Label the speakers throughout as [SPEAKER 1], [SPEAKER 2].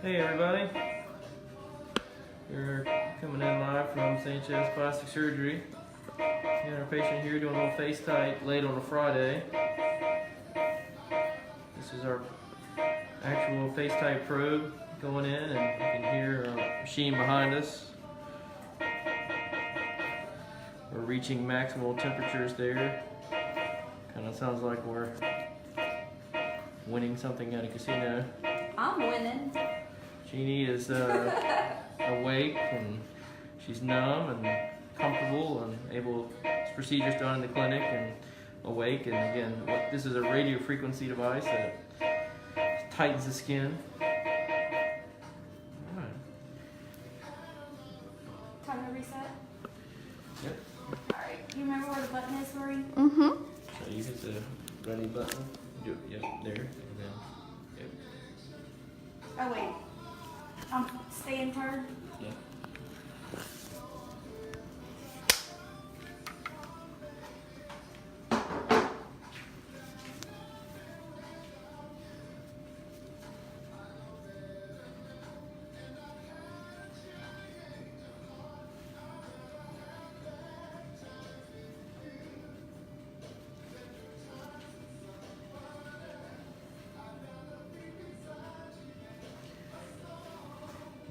[SPEAKER 1] Hey everybody, we're coming in live from Sanchez Plastic Surgery. We got our patient here doing a little FaceTite late on a Friday. This is our actual FaceTite probe going in, and you can hear our machine behind us. We're reaching maximal temperatures there. Kind of sounds like we're winning something at a casino.
[SPEAKER 2] I'm winning.
[SPEAKER 1] Jeannie is awake and she's numb and comfortable and able. This procedure's done in the clinic and awake. And again, this is a radio frequency device that tightens the skin. All right.
[SPEAKER 2] Time to reset.
[SPEAKER 1] Yep.
[SPEAKER 2] All right. Do you remember where the button is, Lori?
[SPEAKER 3] Mm-hmm.
[SPEAKER 1] So you hit the ready button. Do it. Yep. There. And then. Yep.
[SPEAKER 2] Oh wait. Staying turn.
[SPEAKER 1] Yep.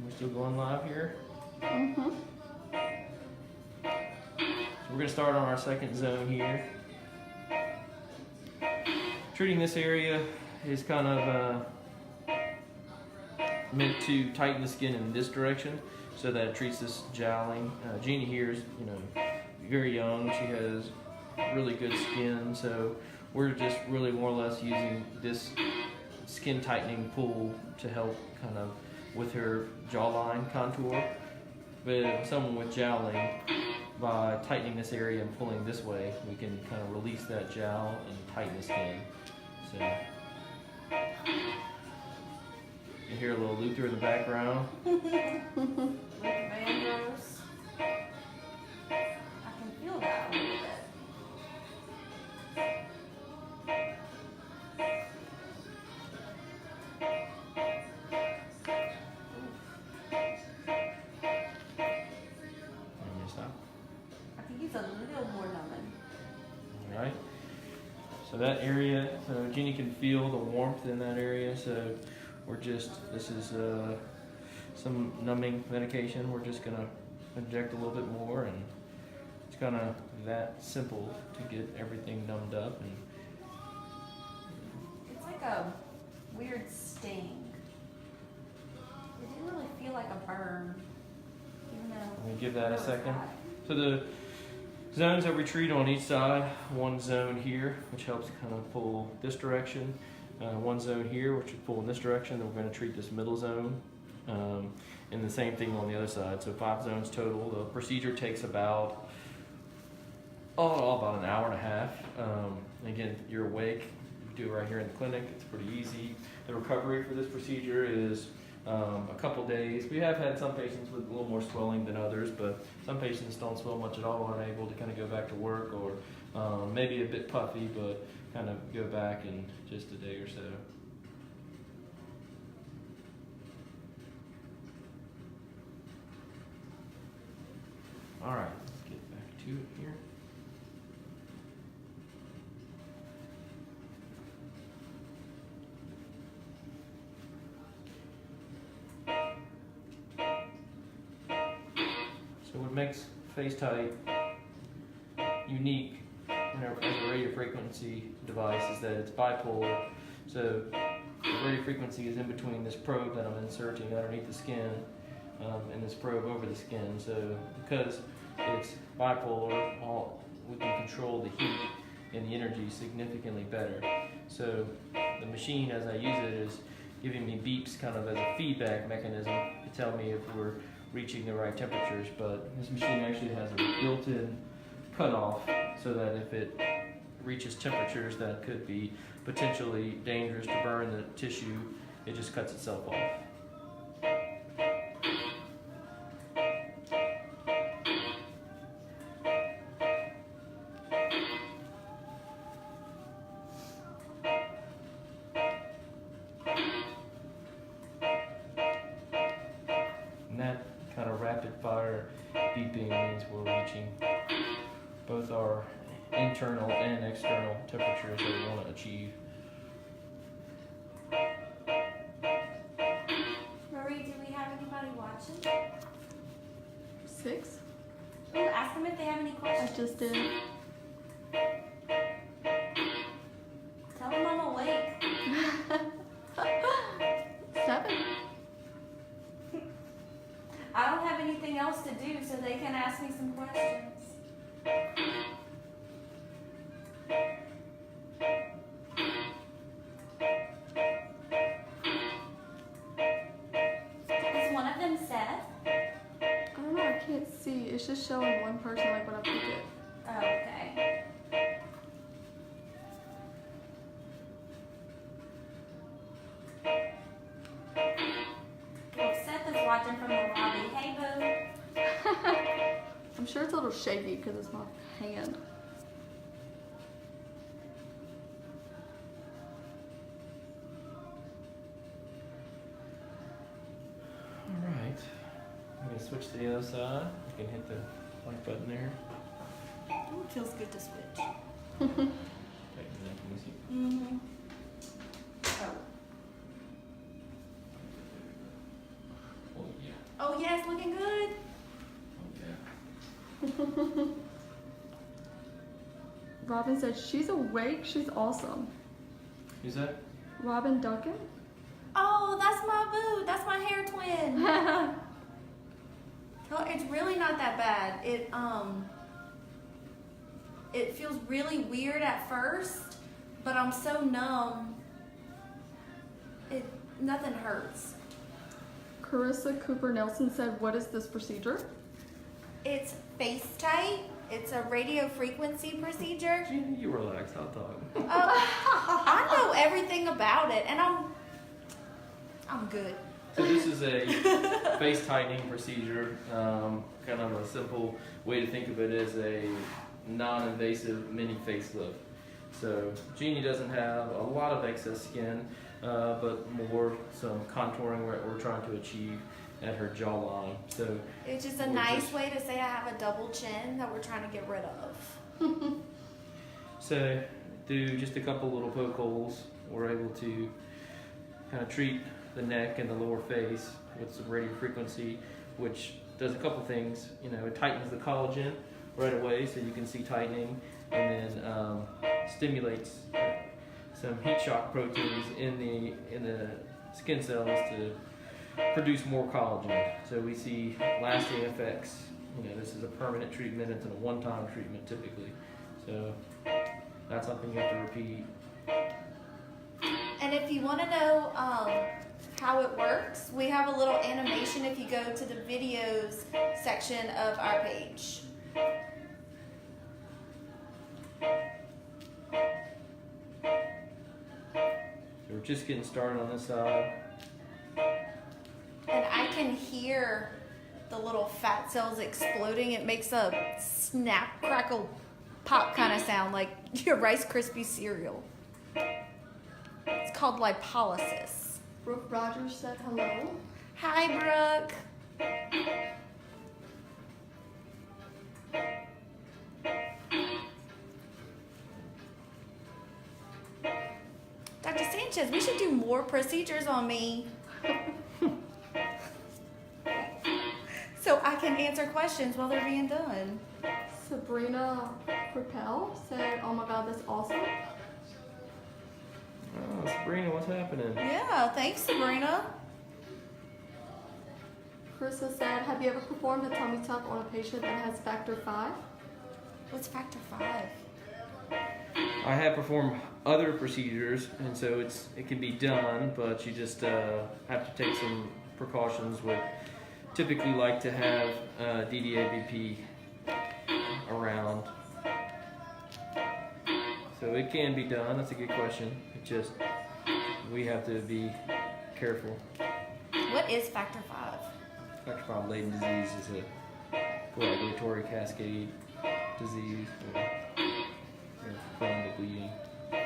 [SPEAKER 1] We're still going live here.
[SPEAKER 3] Mm-hmm.
[SPEAKER 1] So we're going to start on our second zone here. Treating this area is kind of meant to tighten the skin in this direction so that it treats this jowling. Jeannie here is, very young. She has really good skin, so we're just really more or less using this skin tightening tool to help kind of with her jawline contour. But someone with jowling, by tightening this area and pulling this way, we can kind of release that jowl and tighten the skin. So you hear a little Luther in the background.
[SPEAKER 2] Vandross. I can feel that a little bit.
[SPEAKER 1] And you stop.
[SPEAKER 2] I think he's a little more numbing.
[SPEAKER 1] All right. So that area, so Jeannie can feel the warmth in that area. So this is some numbing medication. We're just gonna inject a little bit more, and it's kind of that simple to get everything numbed up. And
[SPEAKER 2] It's like a weird sting. It didn't really feel like a burn, even though.
[SPEAKER 1] let me give that a
[SPEAKER 2] it was
[SPEAKER 1] second.
[SPEAKER 2] hot.
[SPEAKER 1] So the zones that we treat on each side, one zone here, which helps kind of pull this direction, one zone here, which would pull in this direction, then we're going to treat this middle zone, and the same thing on the other side. So 5 zones total. The procedure takes about an hour and a half. Again, you're awake, you do it right here in the clinic, it's pretty easy. The recovery for this procedure is a couple days. We have had some patients with a little more swelling than others, but some patients don't swell much at all and are able to kind of go back to work, or maybe a bit puffy, but kind of go back in just a day or so. All right, let's get back to it here. So what makes FaceTite unique as a radio frequency device is that it's bipolar. So the radio frequency is in between this probe that I'm inserting underneath the skin and this probe over the skin. So because it's bipolar, we can control the heat and the energy significantly better. So the machine, as I use it, is giving me beeps kind of as a feedback mechanism to tell me if we're reaching the right temperatures. But this machine actually has a built-in cutoff so that if it reaches temperatures that could be potentially dangerous to burn the tissue, it just cuts itself off. amplifier beeping means we're reaching both our internal and external temperatures that we want to achieve.
[SPEAKER 2] Marie, do we have anybody watching?
[SPEAKER 3] 6?
[SPEAKER 2] Ooh, ask them if they have any
[SPEAKER 3] I
[SPEAKER 2] questions.
[SPEAKER 3] just did.
[SPEAKER 2] Tell them I'm awake.
[SPEAKER 3] 7.
[SPEAKER 2] I don't have anything else to do, so they can ask me some questions. Is one of them Seth?
[SPEAKER 3] I don't know, I can't see. It's just showing one person like when I pick it.
[SPEAKER 2] Oh, okay. Well, Seth is watching from the lobby. Hey, boo.
[SPEAKER 3] I'm sure it's a little shaky because it's my hand.
[SPEAKER 1] Alright, I'm going to switch to the other side. You can hit the like button there.
[SPEAKER 2] Ooh, it feels good to switch.
[SPEAKER 1] Okay, then can you see?
[SPEAKER 2] Mm-hmm. Oh.
[SPEAKER 1] Oh yeah,
[SPEAKER 2] Oh, yeah, it's looking good.
[SPEAKER 1] oh yeah.
[SPEAKER 3] Robin said she's awake. She's awesome.
[SPEAKER 1] Who's that?
[SPEAKER 3] Robin Duncan?
[SPEAKER 2] Oh, that's my boo. That's my hair twin. Oh, it's really not that bad. It feels really weird at first, but I'm so numb. Nothing hurts.
[SPEAKER 3] Carissa Cooper Nelson said, what is this procedure?
[SPEAKER 2] It's FaceTite. It's a radio frequency procedure.
[SPEAKER 1] Jeannie, you relax, I'll talk.
[SPEAKER 2] I know everything about it, and I'm good.
[SPEAKER 1] So this is a face tightening procedure. Kind of a simple way to think of it as a non-invasive mini facelift. So Jeannie doesn't have a lot of excess skin, but more some contouring we're trying to achieve at her jawline. So
[SPEAKER 2] It's just a nice way to say I have a double chin that we're trying to get rid of.
[SPEAKER 1] So do just a couple little poke holes. We're able to kind of treat the neck and the lower face with some radio frequency, which does a couple things. You know, it tightens the collagen right away, so you can see tightening, and then stimulates some heat shock proteins in the skin cells to produce more collagen. So we see lasting effects. You know, this is a permanent treatment. It's a one-time treatment typically. So that's something you have to repeat.
[SPEAKER 2] And if you want to know how it works, we have a little animation if you go to the videos section of our page.
[SPEAKER 1] So we're just getting started on this side.
[SPEAKER 2] And I can hear the little fat cells exploding. It makes a snap, crackle, pop kind of sound like your Rice Krispie cereal. It's called lipolysis.
[SPEAKER 3] Brooke Rogers said hello.
[SPEAKER 2] Hi, Brooke. Dr. Sanchez, we should do more procedures on me so I can answer questions while they're being done.
[SPEAKER 3] Sabrina Propel said, oh my god, that's awesome.
[SPEAKER 1] Oh, Sabrina, what's happening?
[SPEAKER 2] Yeah, thanks, Sabrina.
[SPEAKER 3] Carissa said, have you ever performed a tummy tuck on a patient that has factor 5?
[SPEAKER 2] What's factor 5?
[SPEAKER 1] I have performed other procedures, and so it can be done, but you just have to take some precautions. With typically like to have DDABP around, so it can be done. That's a good question. It just we have to be careful.
[SPEAKER 2] What is factor 5?
[SPEAKER 1] Factor 5 latent disease is a coagulatory cascade disease. From the bleeding.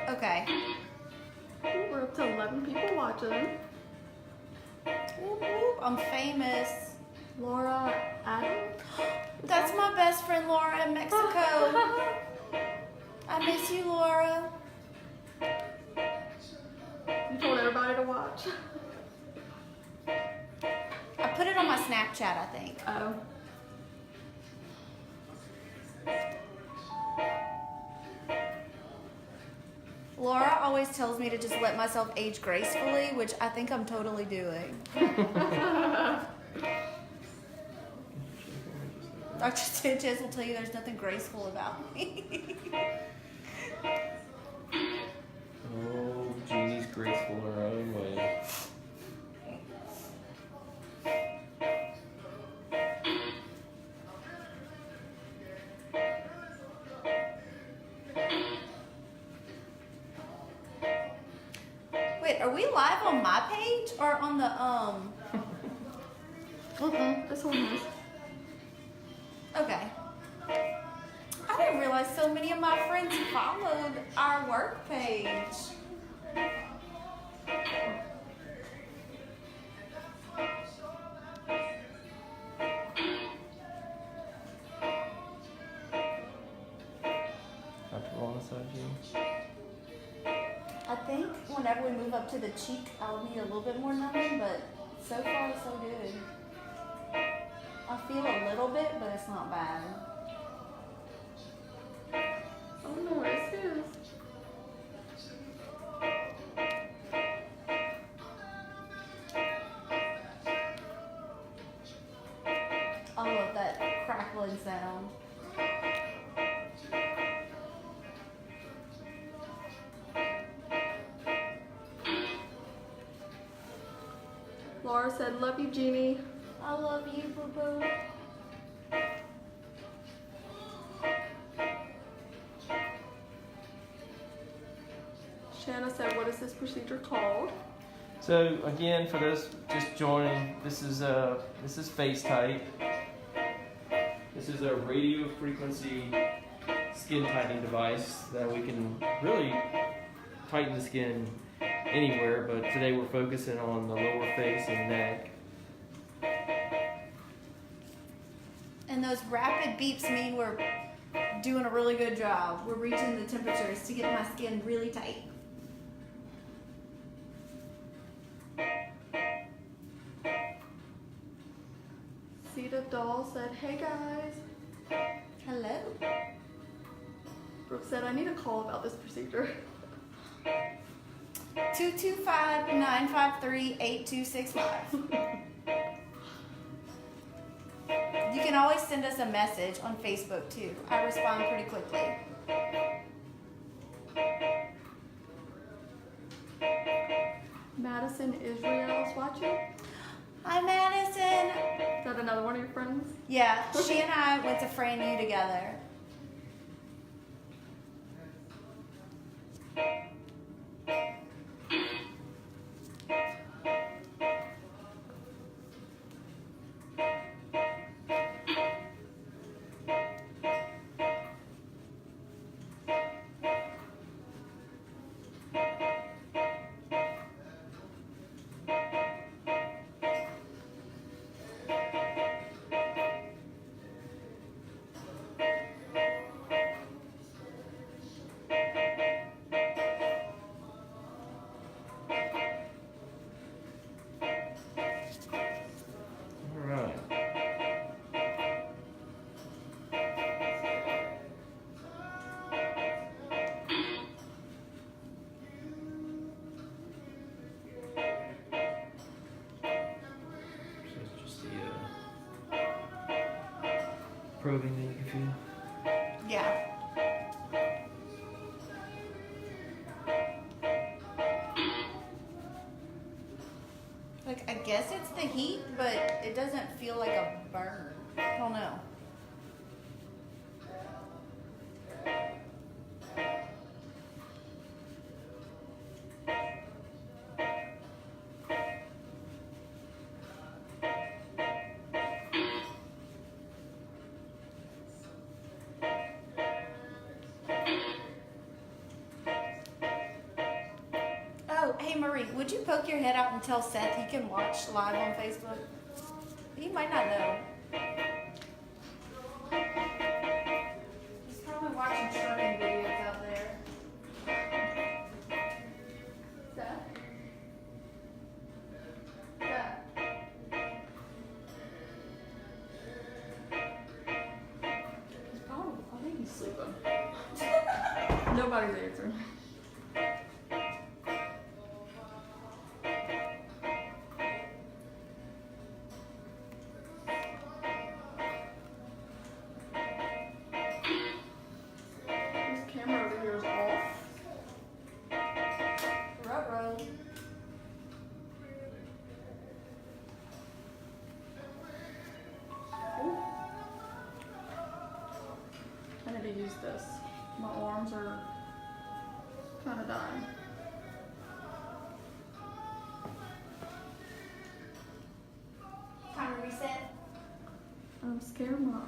[SPEAKER 2] Okay.
[SPEAKER 3] Ooh, we're up to 11 people watching.
[SPEAKER 2] Whoop, whoop, I'm famous.
[SPEAKER 3] Laura Adam?
[SPEAKER 2] That's my best friend Laura in Mexico. I miss you, Laura.
[SPEAKER 3] You told everybody to watch.
[SPEAKER 2] I put it on my Snapchat, I think.
[SPEAKER 3] Oh.
[SPEAKER 2] Laura always tells me to just let myself age gracefully, which I think I'm totally doing. Dr. Sanchez will tell you there's nothing graceful about me.
[SPEAKER 1] Oh, Jeannie's graceful in her own way.
[SPEAKER 2] Wait, are we live on my page or on the
[SPEAKER 3] This one is.
[SPEAKER 2] Okay. I didn't realize so many of my friends followed our work page.
[SPEAKER 1] Dr. Jeannie?
[SPEAKER 2] I think whenever we move up to the cheek, I'll need a little bit more numbing, but so far so good. I feel a little bit, but it's not bad.
[SPEAKER 3] I don't know where this is.
[SPEAKER 2] I love that crackling sound.
[SPEAKER 3] Laura said, love you, Jeannie.
[SPEAKER 2] I love you, boo-boo.
[SPEAKER 3] Shanna said, what is this procedure called?
[SPEAKER 1] So again, for those just joining, this is FaceTite. This is a radio frequency skin tightening device that we can really tighten the skin anywhere, but today we're focusing on the lower face and neck.
[SPEAKER 2] And those rapid beeps mean we're doing a really good job. We're reaching the temperatures to get my skin really tight.
[SPEAKER 3] Sita Doll said, hey guys.
[SPEAKER 2] Hello.
[SPEAKER 3] Brooke said, I need a call about this procedure.
[SPEAKER 2] 225-953-8265. You can always send us a message on Facebook too. I respond pretty quickly.
[SPEAKER 3] Madison Israel's watching.
[SPEAKER 2] Hi, Madison.
[SPEAKER 3] Is that another one of your friends?
[SPEAKER 2] Yeah, she and I went to Fran U together.
[SPEAKER 1] Probing that you can feel.
[SPEAKER 2] Yeah. Like, I guess it's the heat, but it doesn't feel like a burn. I don't know. Oh, hey Marie, would you poke your head out and tell Seth he can watch live on Facebook? He might not know. He's probably watching shredding videos out there.
[SPEAKER 3] That. He's probably, I think he's sleeping. Nobody's answering. This camera over here is off.
[SPEAKER 2] Ruh-roh.
[SPEAKER 3] I need to use this. My arms are kind of dying.
[SPEAKER 2] Time to reset.
[SPEAKER 3] I'm scared my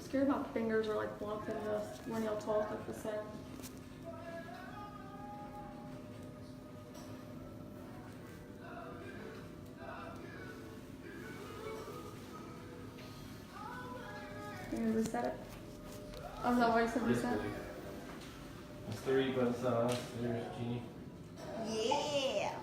[SPEAKER 3] scared my fingers are like blocking this when y'all talk at the sound. Can you reset it? Oh no, wait, so
[SPEAKER 1] Yes,
[SPEAKER 3] reset.
[SPEAKER 1] please. That's 3 both sides. There's Jeannie.
[SPEAKER 2] Yeah.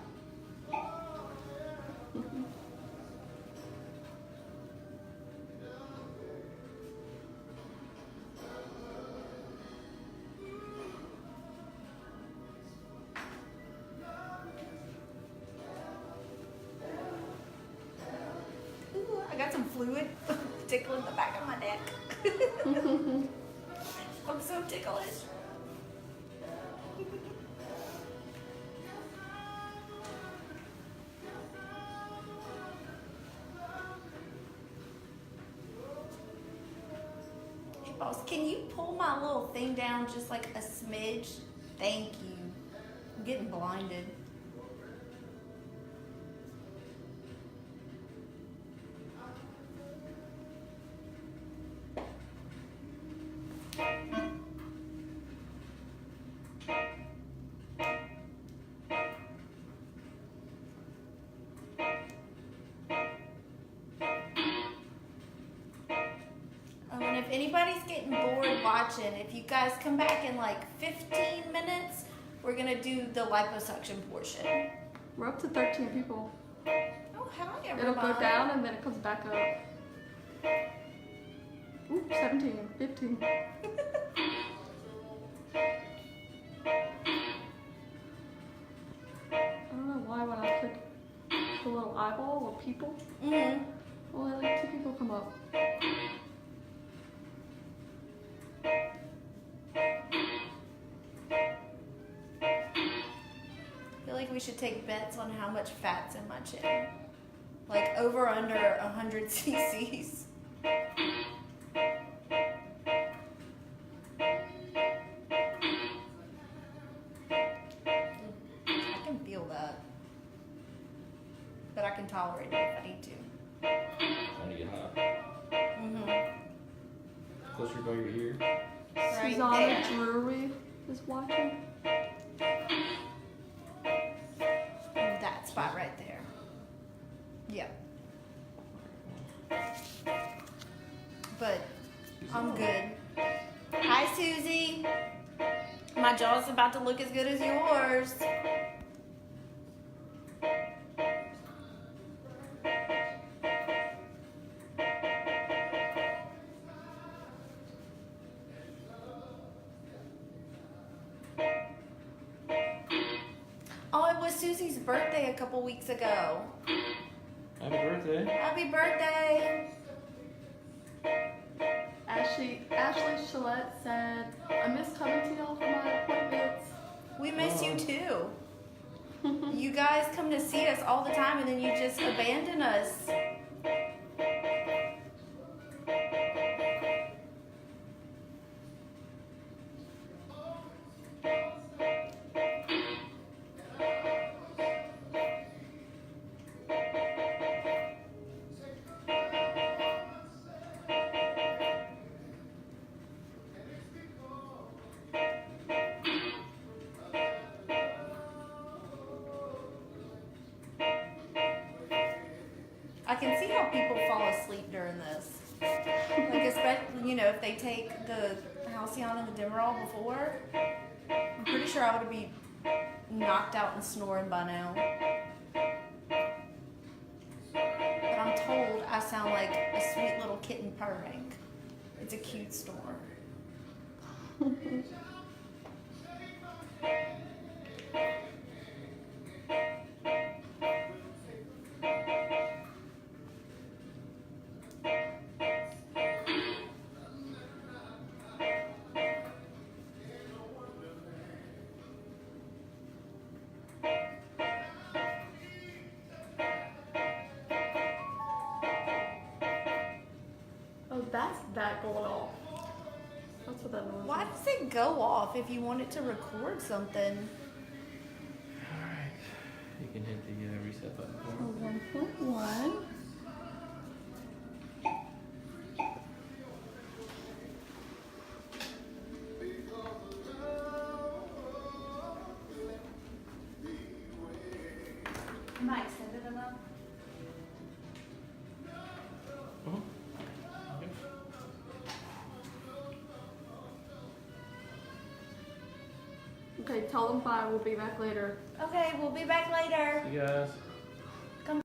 [SPEAKER 2] Ooh, I got some fluid tickling the back of my neck. I'm so ticklish. Hey boss, can you pull my little thing down just like a smidge? Thank you. I'm getting blinded. Oh, and if anybody's getting bored watching, if you guys come back in like 15 minutes, we're gonna do the liposuction portion.
[SPEAKER 3] We're up to 13 people.
[SPEAKER 2] Oh, hi everybody.
[SPEAKER 3] It'll go down and then it comes back up. Ooh, 17, 15. I don't know why when I click the little eyeball or people,
[SPEAKER 2] Mm-hmm.
[SPEAKER 3] well, like 2 people come up.
[SPEAKER 2] I feel like we should take bets on how much fat's in my chin. Like over or under 100 cc's. I can feel that. But I can tolerate it if I need to.
[SPEAKER 1] Trying to get high.
[SPEAKER 2] Mm-hmm.
[SPEAKER 1] Closer by your ear.
[SPEAKER 2] Right
[SPEAKER 3] Susanna
[SPEAKER 2] there.
[SPEAKER 3] Drury is watching.
[SPEAKER 2] That spot right there. Yep. But I'm good. Hi, Susie. My jaw's about to look as good as yours. Oh, it was Susie's birthday a couple weeks ago.
[SPEAKER 1] Happy birthday.
[SPEAKER 2] Happy birthday.
[SPEAKER 3] Ashley Shalette said, I miss coming to y'all for my appointments.
[SPEAKER 2] We miss you too. You guys come to see us all the time and then you just abandon us. I can see how people fall asleep during this. Like, especially, you know, if they take the Halcyon and the Demerol before, I'm pretty sure I would be knocked out and snoring by now. But I'm told I sound like a sweet little kitten purring. It's a cute snore.
[SPEAKER 3] Oh, that's that going off. That's what that noise
[SPEAKER 2] Why
[SPEAKER 3] is.
[SPEAKER 2] does it go off if you want it to record something?
[SPEAKER 1] Alright. You can hit the reset button for me.
[SPEAKER 3] 1.1.
[SPEAKER 2] Am I extended enough?
[SPEAKER 1] Mhm.
[SPEAKER 3] Okay, tell them bye. We'll be back later.
[SPEAKER 2] Okay, we'll be back later.
[SPEAKER 1] See you guys.